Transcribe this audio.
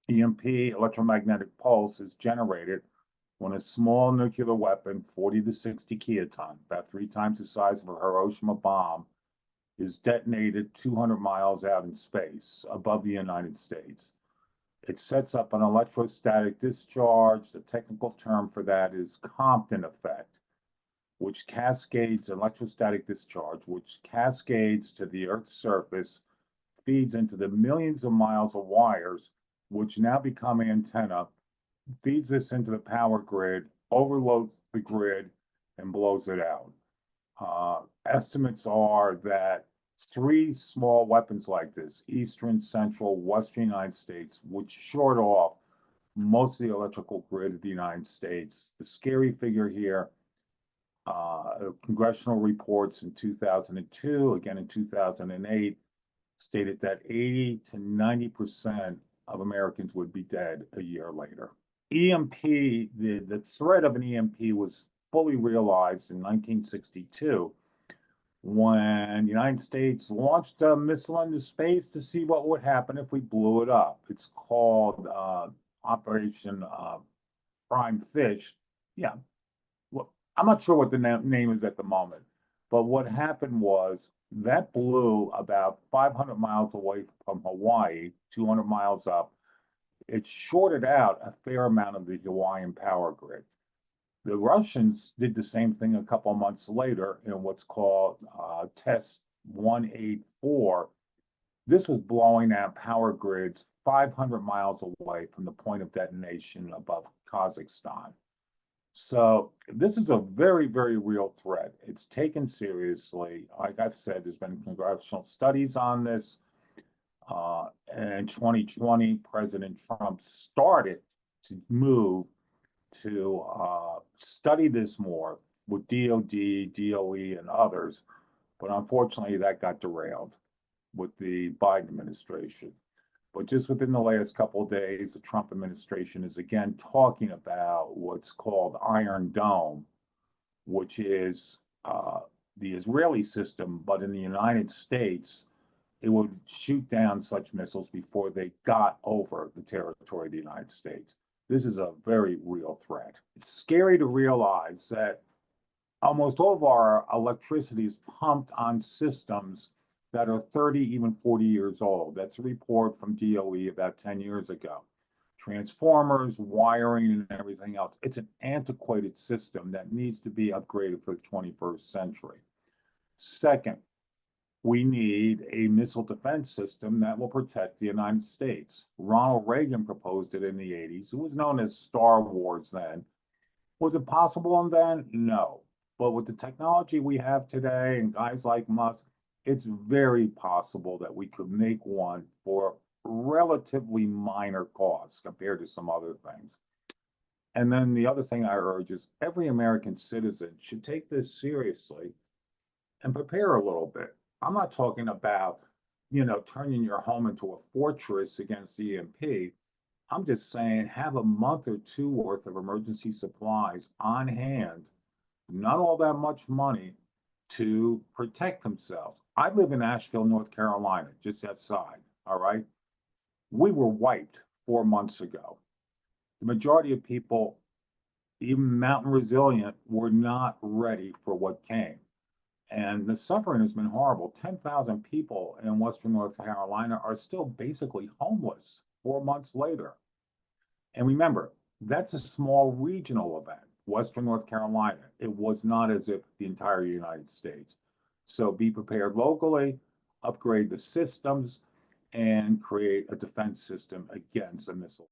EMP, electromagnetic pulse, is generated when a small nuclear weapon, 40 to 60 kiloton, about 3 times the size of a Hiroshima bomb, is detonated 200 miles out in space above the United States. It sets up an electrostatic discharge. The technical term for that is Compton effect, which cascades electrostatic discharge, which cascades to the Earth's surface, feeds into the millions of miles of wires, which now become antenna, feeds this into the power grid, overloads the grid, and blows it out. Estimates are that 3 small weapons like this, eastern, central, western United States, would short off most of the electrical grid of the United States. The scary figure here, congressional reports in 2002, again in 2008, stated that 80 to 90% of Americans would be dead a year later. EMP, the threat of an EMP was fully realized in 1962 when the United States launched a missile into space to see what would happen if we blew it up. It's called Operation Prime Fish. Yeah, well, I'm not sure what the name is at the moment, but what happened was that blew about 500 miles away from Hawaii, 200 miles up. It shorted out a fair amount of the Hawaiian power grid. The Russians did the same thing a couple of months later in what's called Test 184. This was blowing out power grids 500 miles away from the point of detonation above Kazakhstan. So this is a very, very real threat. It's taken seriously. Like I've said, there's been congressional studies on this. In 2020, President Trump started to move to study this more with DOD, DOE, and others, but unfortunately that got derailed with the Biden administration. But just within the last couple of days, the Trump administration is again talking about what's called Iron Dome, which is the Israeli system, but in the United States, it would shoot down such missiles before they got over the territory of the United States. This is a very real threat. It's scary to realize that almost all of our electricity is pumped on systems that are 30, even 40 years old. That's a report from DOE about 10 years ago. Transformers, wiring, and everything else. It's an antiquated system that needs to be upgraded for the 21st century. Second, we need a missile defense system that will protect the United States. Ronald Reagan proposed it in the 80s. It was known as Star Wars then. Was it possible then? No. But with the technology we have today and guys like Musk, it's very possible that we could make one for relatively minor costs compared to some other things. And then the other thing I urge is every American citizen should take this seriously and prepare a little bit. I'm not talking about, turning your home into a fortress against EMP. I'm just saying have a month or two worth of emergency supplies on hand, not all that much money, to protect themselves. I live in Asheville, North Carolina, just outside, all right? We were wiped 4 months ago. The majority of people, even mountain resilient, were not ready for what came. And the suffering has been horrible. 10,000 people in Western North Carolina are still basically homeless 4 months later. And remember, that's a small regional event, Western North Carolina. It was not as if the entire United States. So be prepared locally, upgrade the systems, and create a defense system against a missile.